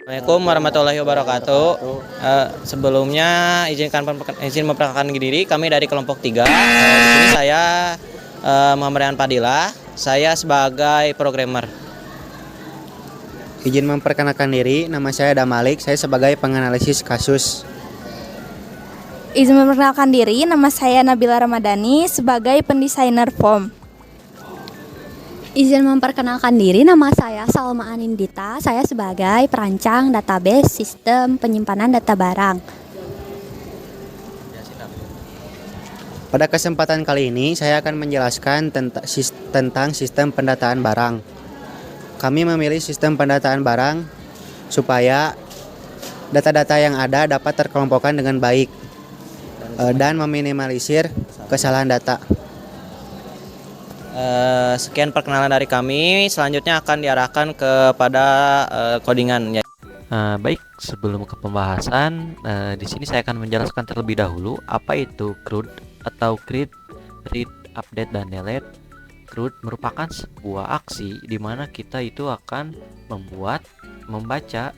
Assalamualaikum warahmatullahi wabarakatuh. Sebelumnya izin memperkenalkan diri, kami dari kelompok 3. Di sini saya Muhammad Padilla. Saya sebagai programmer. Izin memperkenalkan diri, nama saya Damalik, saya sebagai penganalisis kasus. Izin memperkenalkan diri, nama saya Nabila Ramadhani sebagai pendesainer form. Izin memperkenalkan diri, nama saya Salma Anindita, saya sebagai perancang database sistem penyimpanan data barang. Pada kesempatan kali ini, saya akan menjelaskan tentang sistem pendataan barang. Kami memilih sistem pendataan barang supaya data-data yang ada dapat terkelompokkan dengan baik dan meminimalisir kesalahan data. Sekian perkenalan dari kami. Selanjutnya akan diarahkan kepada codingan. Baik, sebelum ke pembahasan, di sini saya akan menjelaskan terlebih dahulu apa itu CRUD atau create, read, update, dan delete. CRUD merupakan sebuah aksi di mana kita itu akan membuat, membaca,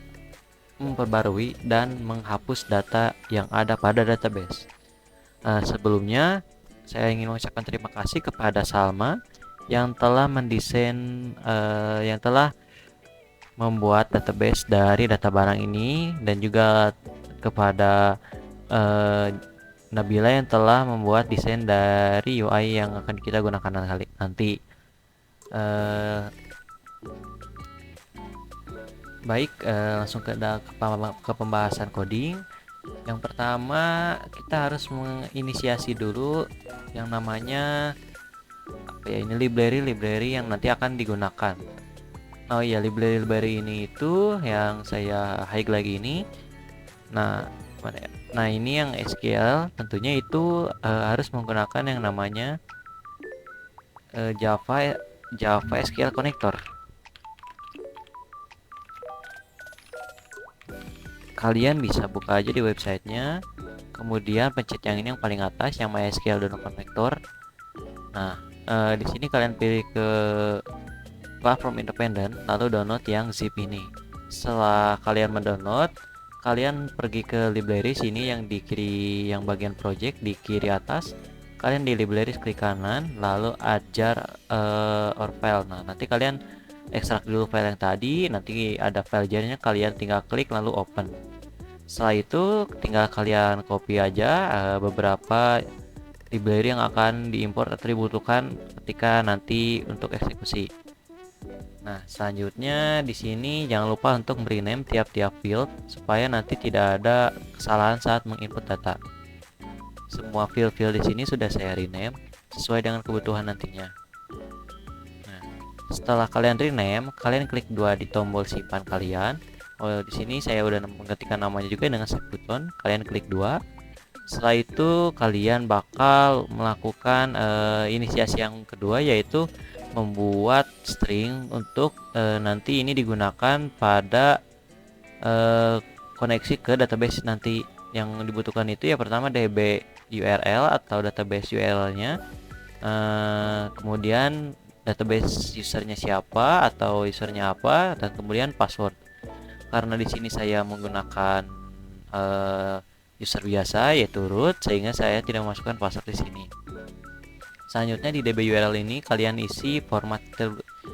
memperbarui, dan menghapus data yang ada pada database. Sebelumnya, saya ingin mengucapkan terima kasih kepada Salma yang telah mendesain, yang telah membuat database dari data barang ini, dan juga kepada Nabila yang telah membuat desain dari UI yang akan kita gunakan nanti. Baik, langsung ke pembahasan coding. Yang pertama, kita harus menginisiasi dulu yang namanya ini library yang nanti akan digunakan. Oh iya, library ini itu yang saya highlight lagi ini. Nah, ini yang SQL tentunya itu harus menggunakan yang namanya Java SQL Connector. Kalian bisa buka aja di websitenya, kemudian pencet yang ini yang paling atas, yang MySQL Download Connector. Nah, di sini kalian pilih ke platform independen, lalu download yang zip ini. Setelah kalian mendownload, kalian pergi ke library sini yang di kiri, yang bagian project di kiri atas. Kalian di library klik kanan, lalu ajar or file. Nah, nanti kalian ekstrak dulu file yang tadi, nanti ada file jarnya, kalian tinggal klik lalu open. Setelah itu tinggal kalian copy aja beberapa library yang akan diimport atau dibutuhkan ketika nanti untuk eksekusi. Nah, selanjutnya di sini jangan lupa untuk rename tiap-tiap field supaya nanti tidak ada kesalahan saat menginput data. Semua field-field di sini sudah saya rename sesuai dengan kebutuhan nantinya. Nah, setelah kalian rename, kalian klik 2 di tombol simpan kalian. Di sini saya udah menggantikan namanya juga dengan save button. Kalian klik 2. Setelah itu kalian bakal melakukan inisiasi yang kedua, yaitu membuat string untuk nanti ini digunakan pada koneksi ke database nanti. Yang dibutuhkan itu ya pertama DB URL atau database URL-nya, kemudian database usernya siapa atau usernya apa, dan kemudian password. Karena di sini saya menggunakan user biasa yaitu root, sehingga saya tidak memasukkan password di sini. Selanjutnya di DB URL ini kalian isi format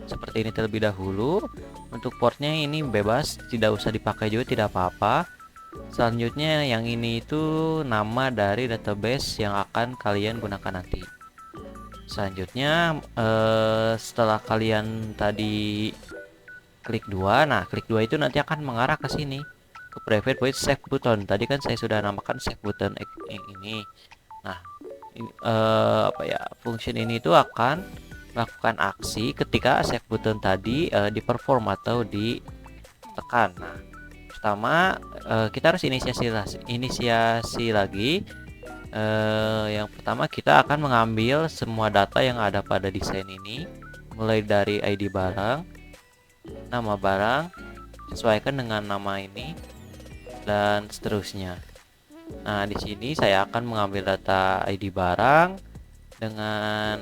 seperti ini terlebih dahulu. Untuk portnya ini bebas, tidak usah dipakai juga, tidak apa-apa. Selanjutnya yang ini itu nama dari database yang akan kalian gunakan nanti. Selanjutnya setelah kalian tadi klik 2, nah klik 2 itu nanti akan mengarah ke sini, ke private void save button. Tadi kan saya sudah namakan save button ini. Nah, ini, function ini itu akan melakukan aksi ketika save button tadi diperform atau ditekan. Nah, pertama kita harus inisiasi lagi. Yang pertama kita akan mengambil semua data yang ada pada desain ini, mulai dari ID barang, nama barang, sesuaikan dengan nama ini, dan seterusnya. Nah, di sini saya akan mengambil data ID barang dengan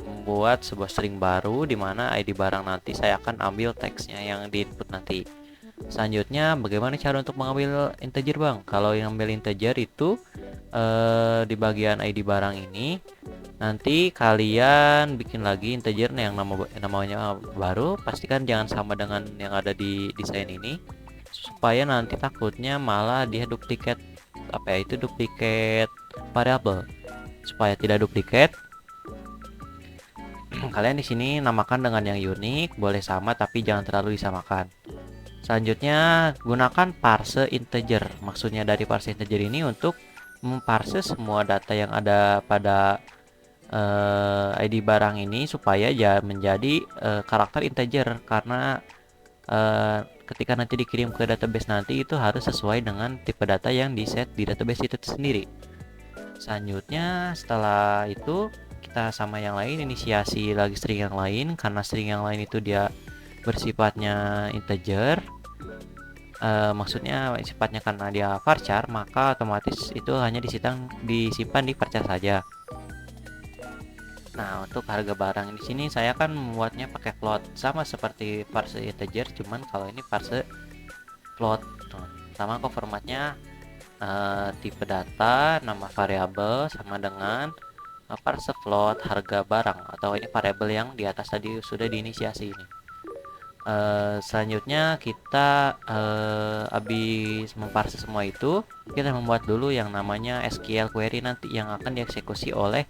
membuat sebuah string baru, di mana ID barang nanti saya akan ambil teksnya yang di input nanti. Selanjutnya, bagaimana cara untuk mengambil integer, Bang? Kalau yang ambil integer itu di bagian ID barang ini, nanti kalian bikin lagi integernya yang namanya baru. Pastikan jangan sama dengan yang ada di desain ini, supaya nanti takutnya malah dia duplikat duplikat variabel. Supaya tidak duplikat, kalian di sini namakan dengan yang unik, boleh sama tapi jangan terlalu disamakan. Selanjutnya, gunakan parse integer. Maksudnya dari parse integer ini untuk memparse semua data yang ada pada ID barang ini supaya ya menjadi karakter integer, karena ketika nanti dikirim ke database nanti itu harus sesuai dengan tipe data yang di set di database itu sendiri. Selanjutnya, setelah itu kita sama yang lain inisiasi lagi string yang lain, karena string yang lain itu dia bersifatnya integer. Maksudnya sifatnya karena dia varchar, maka otomatis itu hanya disimpan di varchar saja. Nah, untuk harga barang di sini saya kan membuatnya pakai float, sama seperti parse integer, cuman kalau ini parse float. Sama kok formatnya, tipe data, nama variabel sama dengan parse float harga barang, atau ini variabel yang di atas tadi sudah diinisiasi ini. Selanjutnya kita habis memparse semua itu, kita membuat dulu yang namanya SQL query nanti yang akan dieksekusi oleh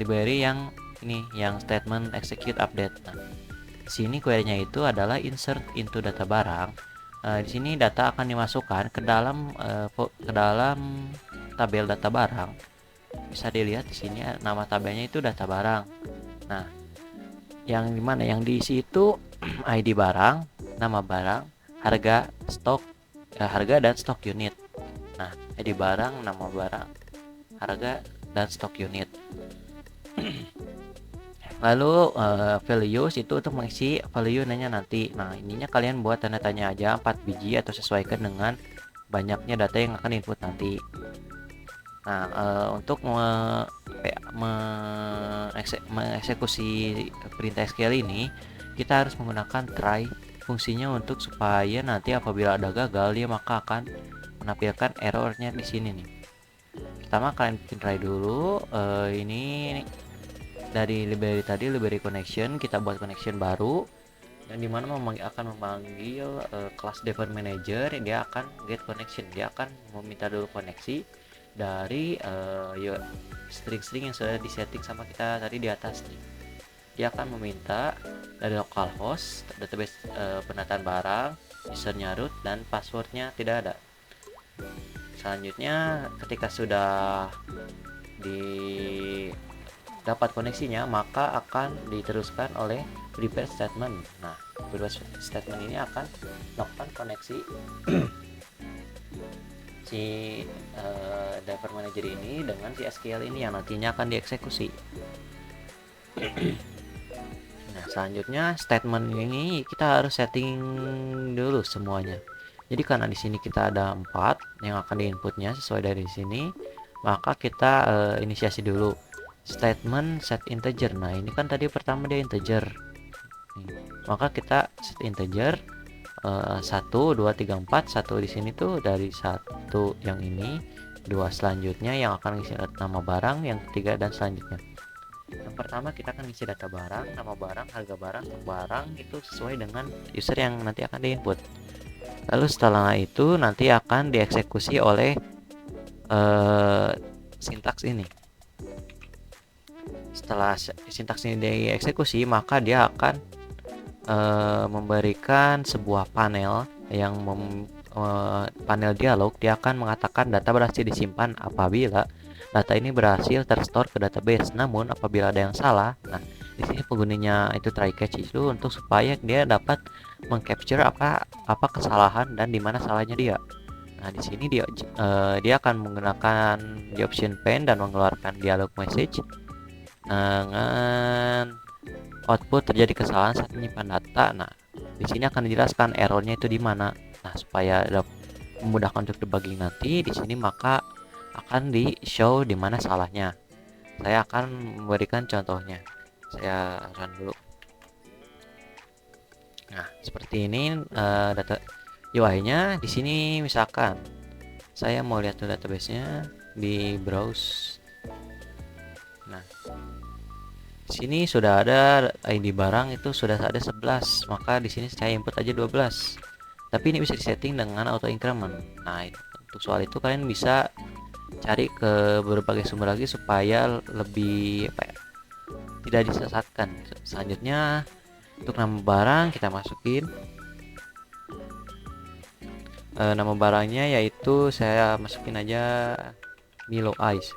library yang ini, yang statement execute update. Nah, di sini query-nya itu adalah insert into data barang. Di sini data akan dimasukkan ke dalam tabel data barang. Bisa dilihat di sini nama tabelnya itu data barang. Nah, yang dimana yang diisi itu ID barang, nama barang, harga, stok, harga dan stok unit. Nah, ID barang, nama barang, harga dan stok unit. Lalu values itu untuk mengisi value-nya nanti. Nah, ininya kalian buat tanda tanya aja 4 biji atau sesuaikan dengan banyaknya data yang akan input nanti. Nah, untuk mengeksekusi perintah SQL ini, kita harus menggunakan try fungsinya untuk supaya nanti apabila ada gagal dia maka akan menampilkan errornya di sini nih. Pertama kalian bikin try dulu. Ini dari library tadi, library connection, kita buat connection baru yang dimana akan memanggil kelas device manager. Dia akan get connection, dia akan meminta dulu koneksi dari string-string yang sudah disetting sama kita tadi di atas nih. Dia akan meminta dari localhost, database penataan barang, usernya root, dan passwordnya tidak ada. Selanjutnya ketika sudah dapat koneksinya, maka akan diteruskan oleh prepare statement. Nah, prepare statement ini akan melakukan koneksi si driver manager ini dengan si SQL ini yang nantinya akan dieksekusi. Nah, selanjutnya statement ini kita harus setting dulu semuanya. Jadi karena di sini kita ada 4 yang akan diinputnya sesuai dari sini, maka kita inisiasi dulu statement set integer. Nah, ini kan tadi pertama dia integer. Maka kita set integer 1, 2, 3, 4. 1 di sini tuh dari 1 yang ini, 2 selanjutnya yang akan ngisi nama barang, yang ketiga dan selanjutnya. Yang pertama kita akan ngisi data barang, nama barang, harga barang, stok barang, itu sesuai dengan user yang nanti akan diinput. Lalu setelah itu nanti akan dieksekusi oleh sintaks ini. Setelah sintaks ini dieksekusi, maka dia akan memberikan sebuah panel yang panel dialog. Dia akan mengatakan data berhasil disimpan apabila data ini berhasil terstore ke database. Namun apabila ada yang salah, nah di sini penggunanya itu try catch itu untuk supaya dia dapat mengcapture apa kesalahan dan di mana salahnya dia. Nah, di sini dia akan menggunakan di option pane dan mengeluarkan dialog message dengan output terjadi kesalahan saat menyimpan data. Nah, di sini akan dijelaskan errornya itu di mana. Nah, supaya memudahkan untuk debugging nanti di sini, maka akan di show di mana salahnya. Saya akan memberikan contohnya. Saya run dulu. Nah, seperti ini data UI-nya. Di sini misalkan saya mau lihat database-nya di browse. Nah, di sini sudah ada ID barang itu sudah ada 11, maka di sini saya input aja 12. Tapi ini bisa disetting dengan auto increment. Nah, untuk soal itu kalian bisa cari ke berbagai sumber lagi supaya lebih apa ya, tidak disesatkan. Selanjutnya untuk nama barang kita masukin nama barangnya, yaitu saya masukin aja Milo Ice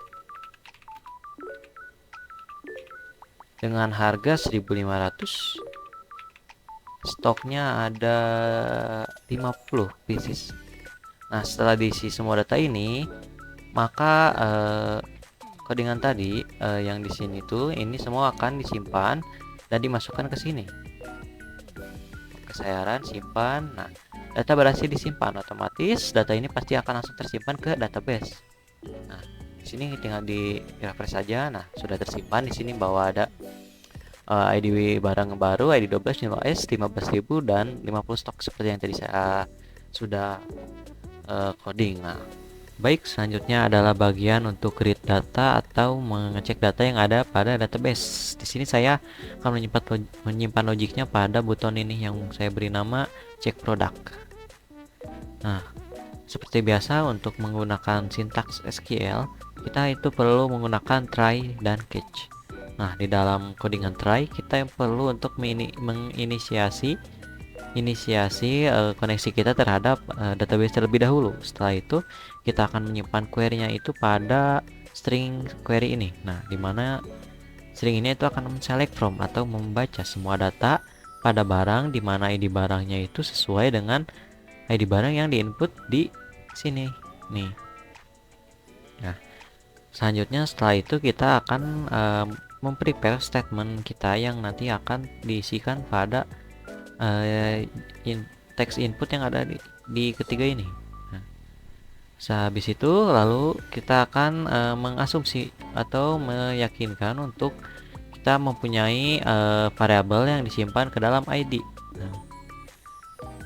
dengan harga 1.500. Stoknya ada 50 pieces. Nah, setelah diisi semua data ini, maka codingan tadi yang di sini tuh ini semua akan disimpan dan dimasukkan ke sini. Oke, saya run simpan. Nah, data berhasil disimpan, otomatis data ini pasti akan langsung tersimpan ke database. Nah, di sini tinggal di refresh saja. Nah, sudah tersimpan di sini bahwa ada ID barang baru, ID 12, nilai S 15.000 dan 50 stok seperti yang tadi saya sudah coding. Nah, baik, selanjutnya adalah bagian untuk read data atau mengecek data yang ada pada database. Di sini saya akan menyimpan logiknya pada buton ini yang saya beri nama check product. Nah, seperti biasa untuk menggunakan sintaks SQL, kita itu perlu menggunakan try dan catch. Nah, di dalam codingan try kita yang perlu untuk menginisiasi koneksi kita terhadap database terlebih dahulu. Setelah itu kita akan menyimpan query-nya itu pada string query ini. Nah, dimana string ini itu akan select from atau membaca semua data pada barang, dimana ID barangnya itu sesuai dengan ID barang yang diinput di sini nih. Nah, selanjutnya setelah itu kita akan memprepare statement kita yang nanti akan diisikan pada text input yang ada di ketiga ini. Nah, sehabis itu lalu kita akan mengasumsi atau meyakinkan untuk kita mempunyai variabel yang disimpan ke dalam ID.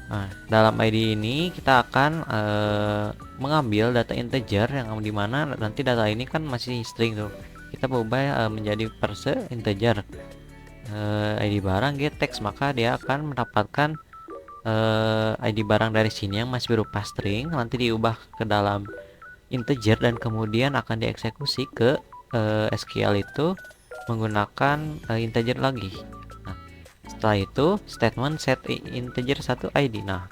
Nah, dalam ID ini kita akan mengambil data integer yang dimana nanti data ini kan masih string tuh. Kita berubah menjadi perse integer ID barang get text, maka dia akan mendapatkan ID barang dari sini yang masih berupa string, nanti diubah ke dalam integer dan kemudian akan dieksekusi ke SQL itu menggunakan integer lagi. Setelah itu statement set integer 1 ID. Nah,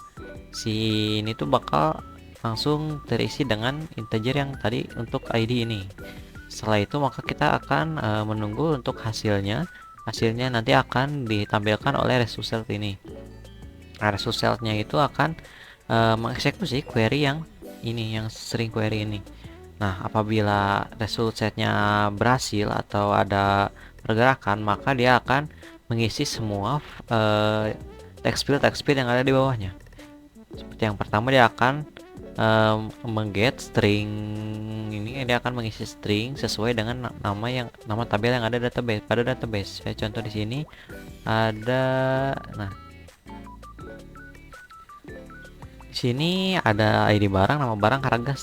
si ini tuh bakal langsung terisi dengan integer yang tadi untuk ID ini. Setelah itu maka kita akan menunggu untuk hasilnya. Hasilnya nanti akan ditampilkan oleh result ini. Nah, resultnya itu akan mengeksekusi query yang ini, yang string query ini. Nah, apabila result setnya berhasil atau ada pergerakan, maka dia akan mengisi semua text field yang ada di bawahnya. Seperti yang pertama, dia akan mengget string ini, dia akan mengisi string sesuai dengan nama tabel yang ada pada database. Saya contoh di sini ada, nah di sini ada ID barang, nama barang, harga,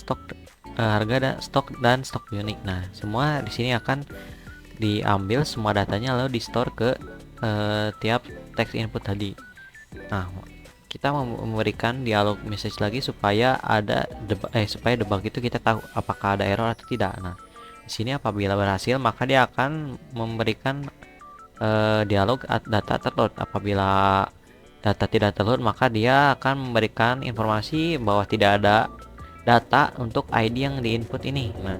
stok, dan stok unik. Nah, semua di sini akan diambil semua datanya lalu di store ke tiap text input tadi. Nah, kita memberikan dialog message lagi supaya supaya debug itu kita tahu apakah ada error atau tidak. Nah, di sini apabila berhasil maka dia akan memberikan dialog data terload. Apabila data tidak terload maka dia akan memberikan informasi bahwa tidak ada data untuk ID yang diinput ini. Nah,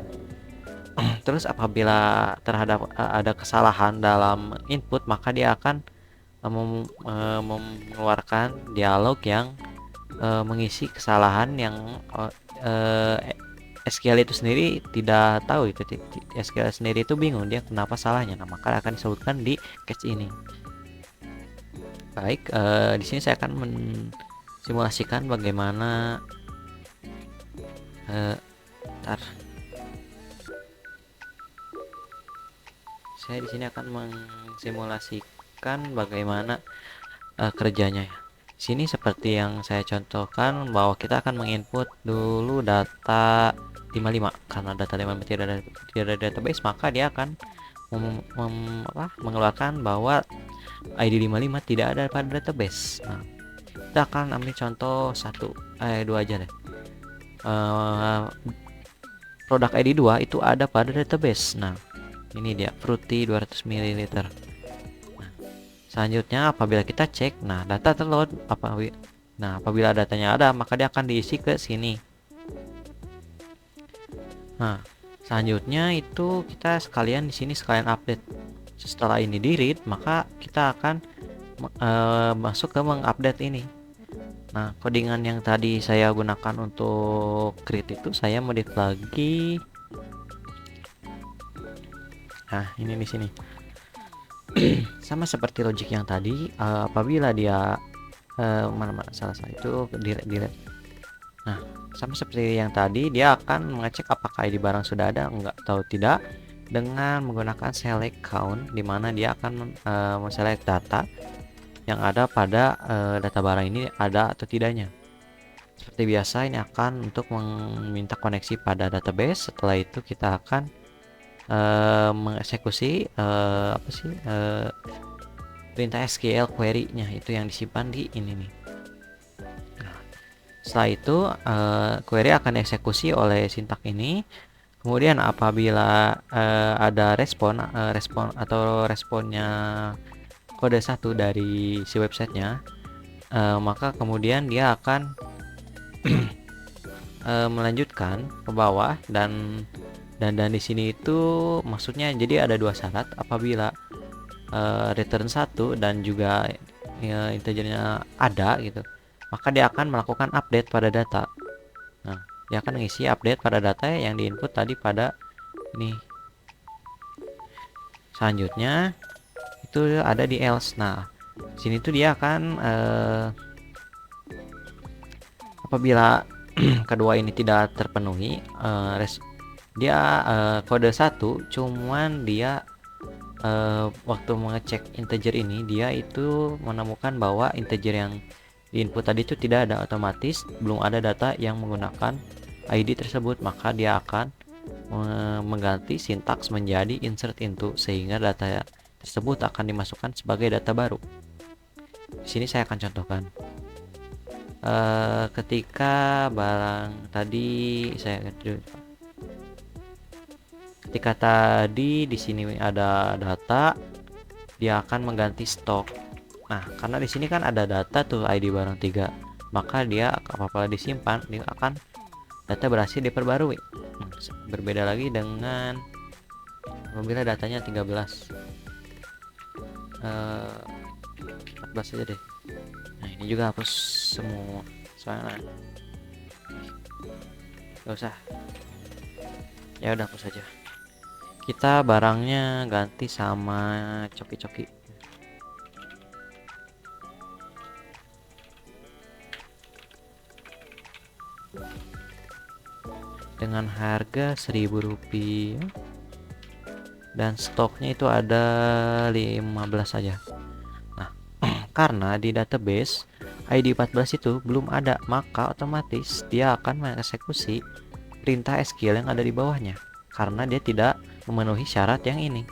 terus apabila terhadap ada kesalahan dalam input maka dia akan mengeluarkan dialog yang mengisi kesalahan yang SQL itu sendiri tidak tahu. Itu SQL sendiri itu bingung dia kenapa salahnya. Nah, maka akan disebutkan di catch ini. Baik, di sini saya akan mensimulasikan bagaimana saya di sini akan mensimulasikan bagaimana kerjanya ya. Sini seperti yang saya contohkan bahwa kita akan menginput dulu data 55, karena data 55 tidak ada database, maka dia akan mengeluarkan bahwa ID 55 tidak ada pada database. Nah, kita akan ambil contoh 2 aja deh. Produk ID 2 itu ada pada database. Nah, ini dia Fruity 200 ml. Selanjutnya apabila kita cek, nah data terload, apabila datanya ada maka dia akan diisi ke sini. Nah, selanjutnya itu kita sekalian di sini sekalian update. Setelah ini di read, maka kita akan masuk ke mengupdate ini. Nah, codingan yang tadi saya gunakan untuk create itu saya modif lagi. Nah, ini di sini. Sama seperti logic yang tadi, apabila dia salah itu delete. Nah, sama seperti yang tadi, dia akan mengecek apakah ID barang sudah ada enggak atau tidak dengan menggunakan select count, di mana dia akan select data yang ada pada data barang ini ada atau tidaknya. Seperti biasa, ini akan untuk meminta koneksi pada database. Setelah itu kita akan mengeksekusi perintah SQL query-nya, itu yang disimpan di ini nih. Nah, setelah itu query akan dieksekusi oleh sintak ini. Kemudian apabila ada respon atau responnya kode 1 dari si websitenya, maka kemudian dia akan melanjutkan ke bawah dan di sini itu maksudnya jadi ada 2 syarat. Apabila return 1 dan juga integernya ada gitu, maka dia akan melakukan update pada data. Nah, dia akan mengisi update pada data yang diinput tadi pada ini. Selanjutnya itu ada di else. Nah, sini tuh dia akan apabila kedua ini tidak terpenuhi, dia kode 1 cuman dia waktu mengecek integer ini, dia itu menemukan bahwa integer yang diinput tadi itu tidak ada, otomatis belum ada data yang menggunakan ID tersebut, maka dia akan mengganti sintaks menjadi insert into, sehingga data tersebut akan dimasukkan sebagai data baru. Di sini saya akan contohkan. Ketika barang tadi ketika tadi di sini ada data, dia akan mengganti stok. Nah, karena di sini kan ada data tuh ID barang 3, maka dia apabila disimpan, dia akan data berhasil diperbarui. Berbeda lagi dengan apabila datanya 13, 14 aja deh. Nah, ini juga hapus semua soalnya gak usah, ya udah hapus aja. Kita barangnya ganti sama coki-coki. Dengan harga Rp1.000 dan stoknya itu ada 15 saja. Nah, karena di database ID 14 itu belum ada, maka otomatis dia akan mengeksekusi perintah SQL yang ada di bawahnya, karena dia tidak memenuhi syarat yang ini.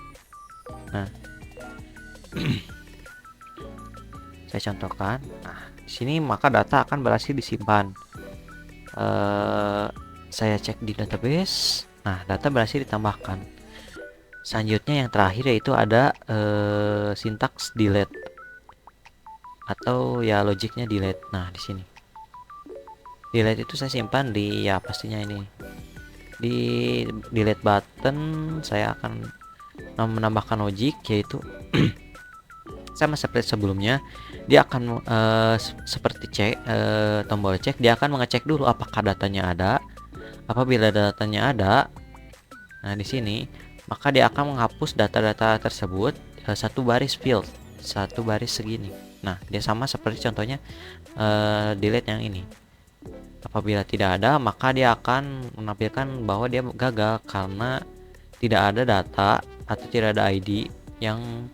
Nah, saya contohkan. Nah, di sini maka data akan berhasil disimpan. Saya cek di database. Nah, data berhasil ditambahkan. Selanjutnya yang terakhir yaitu ada sintaks delete atau ya logiknya delete. Nah, di sini delete itu saya simpan di ya pastinya ini di delete button. Saya akan menambahkan logik, yaitu sama seperti sebelumnya, dia akan seperti cek tombol cek, dia akan mengecek dulu apakah datanya ada. Apabila datanya ada, nah di sini maka dia akan menghapus data-data tersebut satu baris field, satu baris segini. Nah, dia sama seperti contohnya delete yang ini. Apabila tidak ada, maka dia akan menampilkan bahwa dia gagal karena tidak ada data atau tidak ada ID yang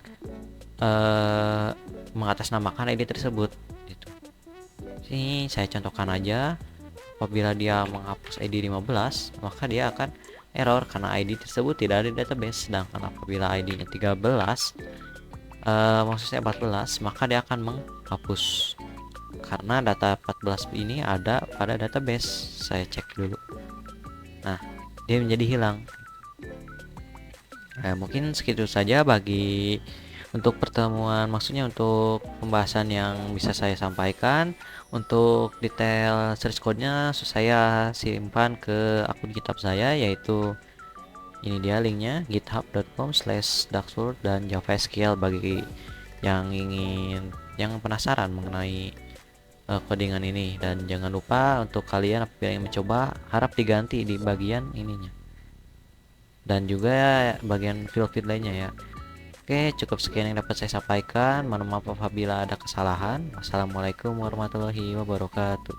mengatasnamakan ID tersebut gitu. Ini saya contohkan aja. Apabila dia menghapus ID 15, maka dia akan error karena ID tersebut tidak ada di database. Sedangkan apabila ID-nya 13, maksud saya 14, maka dia akan menghapus karena data 14 ini ada pada database. Saya cek dulu. Nah, dia menjadi hilang. Mungkin segitu saja untuk pertemuan, maksudnya untuk pembahasan yang bisa saya sampaikan. Untuk detail source code-nya saya simpan ke akun GitHub saya, yaitu ini dia linknya, github.com/daxford dan JavaSQL bagi yang penasaran mengenai codingan ini. Dan jangan lupa untuk kalian apabila ingin mencoba, harap diganti di bagian ininya dan juga bagian field lainnya ya. Oke, cukup sekian yang dapat saya sampaikan. Mohon maaf apabila ada kesalahan. Wassalamualaikum warahmatullahi wabarakatuh.